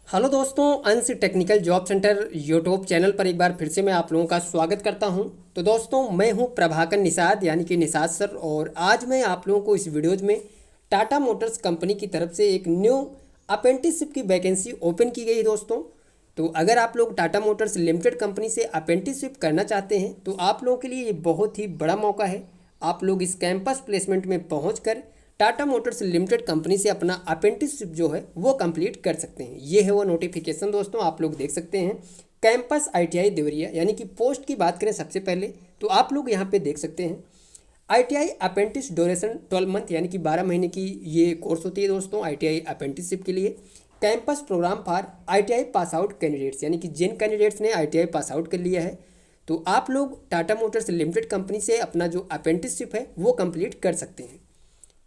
Hello दोस्तों, अंश technical job centre YouTube channel पर एक बार फिर से मैं आप लोगों का स्वागत करता हूं। तो दोस्तों, मैं हूं प्रभाकर निषाद यानी कि निषाद सर, और आज मैं आप लोगों को इस वीडियोज में टाटा मोटर्स कंपनी की तरफ से एक न्यू अप्रेंटिसशिप की वैकेंसी ओपन की गई है दोस्तों। तो अगर आप लोग टाटा मोटर्स लिमिटेड कंपनी से अप्रेंटिसशिप करना चाहते हैं तो आप लोगों के लिए ये बहुत ही बड़ा मौका है। आप लोग इस कैंपस प्लेसमेंट में पहुँच टाटा मोटर्स लिमिटेड कंपनी से अपना अप्रेंटिसशिप जो है वो कंप्लीट कर सकते हैं। ये है वो नोटिफिकेशन दोस्तों, आप लोग देख सकते हैं। कैंपस आईटीआई देवरिया यानी कि पोस्ट की बात करें सबसे पहले तो आप लोग यहाँ पे देख सकते हैं आईटीआई अप्रेंटिस ड्यूरेशन 12 मंथ यानी कि 12 महीने की ये कोर्स होती है दोस्तों आईटीआई अप्रेंटिसशिप के लिए। Campus programme for ITI pass out candidates यानी कि जिन कैंडिडेट्स ने आईटीआई पास आउट कर लिया है तो आप लोग टाटा मोटर्स लिमिटेड कंपनी से अपना जो अप्रेंटिसशिप है वो कंप्लीट कर सकते हैं।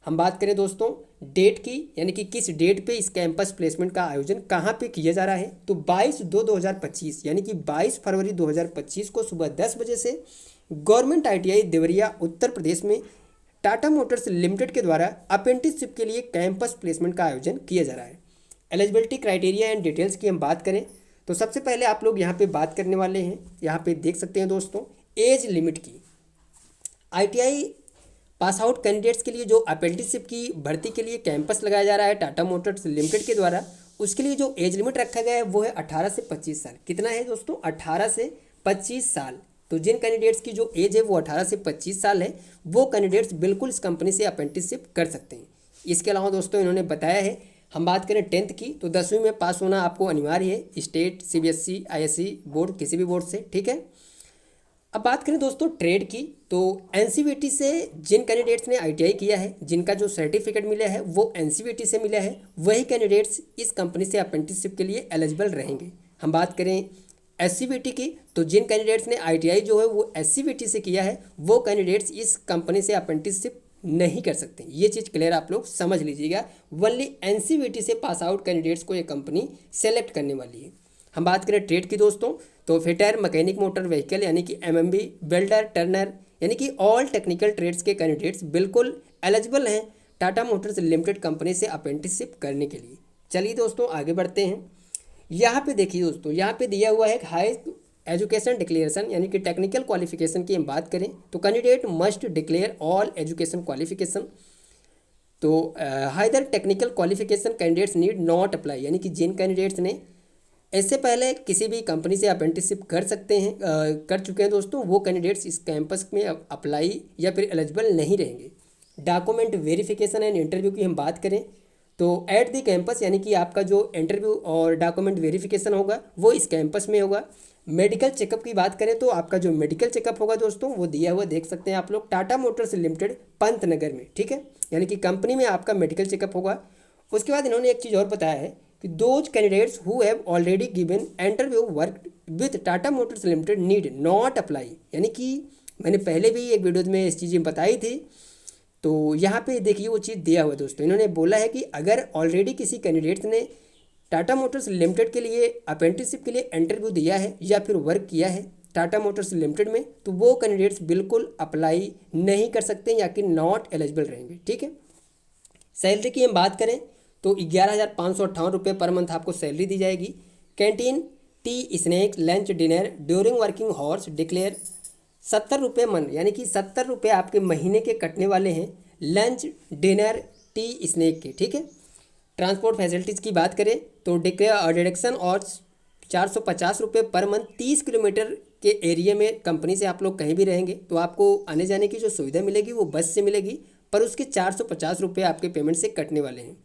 हम बात करें दोस्तों डेट की, यानी कि किस डेट पे इस कैंपस प्लेसमेंट का आयोजन कहाँ पे किया जा रहा है, तो 22/2/2025 यानी कि 22 फरवरी 2025 को सुबह 10 बजे से गवर्नमेंट आईटीआई देवरिया उत्तर प्रदेश में टाटा मोटर्स लिमिटेड के द्वारा अप्रेंटिसशिप के लिए कैंपस प्लेसमेंट का आयोजन किया जा रहा है। एलिजिबिलिटी क्राइटेरिया एंड डिटेल्स की हम बात करें तो सबसे पहले आप लोग यहाँ पे बात करने वाले हैं, यहाँ पे देख सकते हैं दोस्तों एज लिमिट की। आईटीआई पास आउट कैंडिडेट्स के लिए जो अप्रेंटिसशिप की भर्ती के लिए कैंपस लगाया जा रहा है टाटा मोटर्स लिमिटेड के द्वारा, उसके लिए जो एज लिमिट रखा गया है वो है 18 से 25 साल। कितना है दोस्तों? 18 से 25 साल। तो जिन कैंडिडेट्स की जो एज है वो 18 से 25 साल है वो कैंडिडेट्स बिल्कुल इस कंपनी से अप्रेंटिसशिप कर सकते हैं। इसके अलावा दोस्तों इन्होंने बताया है, हम बात करें 10th की तो 10वीं में पास होना आपको अनिवार्य है, स्टेट सीबीएसई आईएससी बोर्ड किसी भी बोर्ड से, ठीक है। अब बात करें दोस्तों ट्रेड की तो एनसीवीटी से जिन कैंडिडेट्स ने आईटीआई किया है, जिनका जो सर्टिफिकेट मिला है वो एनसीवीटी से मिला है, वही कैंडिडेट्स इस कंपनी से अप्रेंटिसशिप के लिए एलिजिबल रहेंगे। हम बात करें एससीवीटी की तो जिन कैंडिडेट्स ने आईटीआई जो है वो एससीवीटी से किया है वो कैंडिडेट्स इस कंपनी से अप्रेंटिसशिप नहीं कर सकते। ये चीज़ क्लियर आप लोग समझ लीजिएगा। वनली एनसीवीटी से पास आउट कैंडिडेट्स को ये कंपनी सेलेक्ट करने वाली है। हम बात करें ट्रेड की दोस्तों तो फिटर, मैकेनिक मोटर व्हीकल यानी कि एमएमबी, वेल्डर, टर्नर यानी कि ऑल टेक्निकल ट्रेड्स के कैंडिडेट्स बिल्कुल एलिजिबल हैं टाटा मोटर्स लिमिटेड कंपनी से अप्रेंटिसशिप करने के लिए। चलिए दोस्तों आगे बढ़ते हैं। यहाँ पे देखिए दोस्तों, यहाँ पे दिया हुआ है हाई एजुकेशन डिक्लेरेशन यानी कि टेक्निकल क्वालिफिकेशन की हम बात करें तो candidate must declare all education qualification. तो higher technical qualification candidates need not apply यानी कि जिन कैंडिडेट्स ने इससे पहले किसी भी कंपनी से अप्रेंटिसशिप कर सकते हैं कर चुके हैं दोस्तों, वो कैंडिडेट्स इस कैंपस में अप्लाई या फिर एलिजिबल नहीं रहेंगे। डॉक्यूमेंट वेरिफिकेशन एंड इंटरव्यू की हम बात करें तो एट द कैंपस यानी कि आपका जो इंटरव्यू और डॉक्यूमेंट वेरिफिकेशन होगा वो इस कैंपस में होगा। मेडिकल चेकअप की बात करें तो आपका जो मेडिकल चेकअप होगा दोस्तों वो दिया हुआ देख सकते हैं आप लोग टाटा मोटर्स लिमिटेड पंतनगर में, ठीक है, यानी कि कंपनी में आपका मेडिकल चेकअप होगा। उसके बाद इन्होंने एक चीज़ और बताया है कि those candidates who have already given interview work with Tata Motors limited need not apply, यानी कि मैंने पहले भी एक वीडियो में इस चीज़ें बताई थी। तो यहाँ पे देखिए वो चीज़ दिया हुआ है दोस्तों, इन्होंने बोला है कि अगर ऑलरेडी किसी कैंडिडेट्स ने टाटा मोटर्स लिमिटेड के लिए अप्रेंटिसशिप के लिए इंटरव्यू दिया है या फिर वर्क किया है टाटा मोटर्स लिमिटेड में तो वो कैंडिडेट्स बिल्कुल अप्लाई नहीं कर सकते या कि नॉट एलिजिबल रहेंगे, ठीक है। सैलरी की हम बात करें तो 11,558 रुपये पर मंथ आपको सैलरी दी जाएगी। Canteen, T, snacks, lunch, dinner during working horse declare 70 रुपये मन यानी कि 70 रुपये आपके महीने के कटने वाले हैं लंच, डिनर, टी, स्नैक के, ठीक है। ट्रांसपोर्ट फैसिलिटीज़ की बात करें तो डिडक्शन और 450 रुपये पर मंथ 30 किलोमीटर के एरिया में कंपनी से आप लोग कहीं भी रहेंगे तो आपको आने जाने की जो सुविधा मिलेगी वो बस से मिलेगी, पर उसके 450 रुपये आपके पेमेंट से कटने वाले हैं।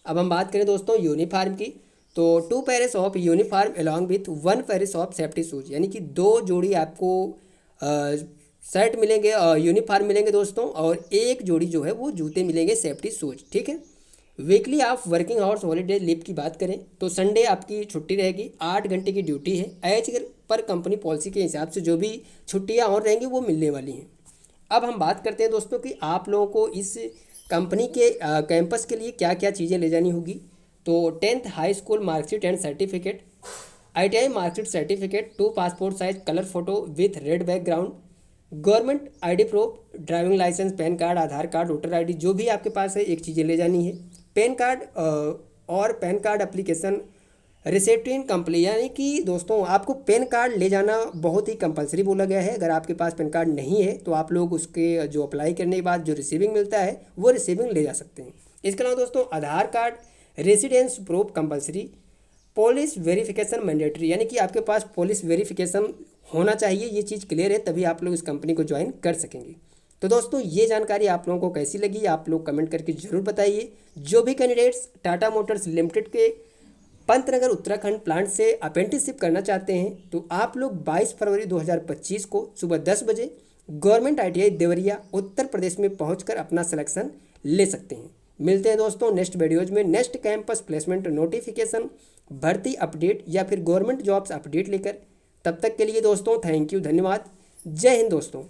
अब हम बात करें दोस्तों यूनिफॉर्म की तो 2 pairs of uniform along with 1 pairs of safety shoes यानी कि 2 जोड़ी आपको शर्ट मिलेंगे और यूनिफॉर्म मिलेंगे दोस्तों, और 1 जोड़ी जो है वो जूते मिलेंगे सेफ्टी शूज, ठीक है। Weekly off working hours holiday leave की बात करें तो संडे आपकी छुट्टी रहेगी, 8 घंटे की ड्यूटी है। एज पर कंपनी पॉलिसी के हिसाब से जो भी छुट्टियाँ और रहेंगी वो मिलने वाली हैं। अब हम बात करते हैं दोस्तों कि आप लोगों को इस कंपनी के कैंपस के लिए क्या क्या चीज़ें ले जानी होगी। तो 10th high school marksheet and certificate, ITI marksheet certificate, 2 passport size colour photo with red background, government ID proof, driving licence, PAN card, Aadhaar card, voter ID जो भी आपके पास है एक चीज़ें ले जानी है। पैन कार्ड और पैन कार्ड एप्लीकेशन रिसेप्टिन कंपनी, यानी कि दोस्तों आपको पैन कार्ड ले जाना बहुत ही कंपलसरी बोला गया है। अगर आपके पास पैन कार्ड नहीं है तो आप लोग उसके जो अप्लाई करने के बाद जो रिसीविंग मिलता है वो रिसीविंग ले जा सकते हैं। इसके अलावा दोस्तों Aadhaar card, residence proof compulsory, police verification mandatory, यानी कि आपके पास पुलिस वेरिफिकेशन होना चाहिए। ये चीज़ क्लियर है तभी आप लोग इस कंपनी को ज्वाइन कर सकेंगे। तो दोस्तों ये जानकारी आप लोगों को कैसी लगी आप लोग कमेंट करके ज़रूर बताइए। जो भी कैंडिडेट्स टाटा मोटर्स लिमिटेड के पंतनगर उत्तराखंड प्लांट से अप्रेंटिसशिप करना चाहते हैं तो आप लोग 22 फरवरी 2025 को सुबह 10 बजे गवर्नमेंट ITI देवरिया उत्तर प्रदेश में पहुंचकर अपना सिलेक्शन ले सकते हैं। मिलते हैं दोस्तों नेक्स्ट वीडियोज में नेक्स्ट कैंपस प्लेसमेंट नोटिफिकेशन, भर्ती अपडेट या फिर गवर्नमेंट जॉब्स अपडेट लेकर। तब तक के लिए दोस्तों थैंक यू, धन्यवाद, जय हिंद दोस्तों।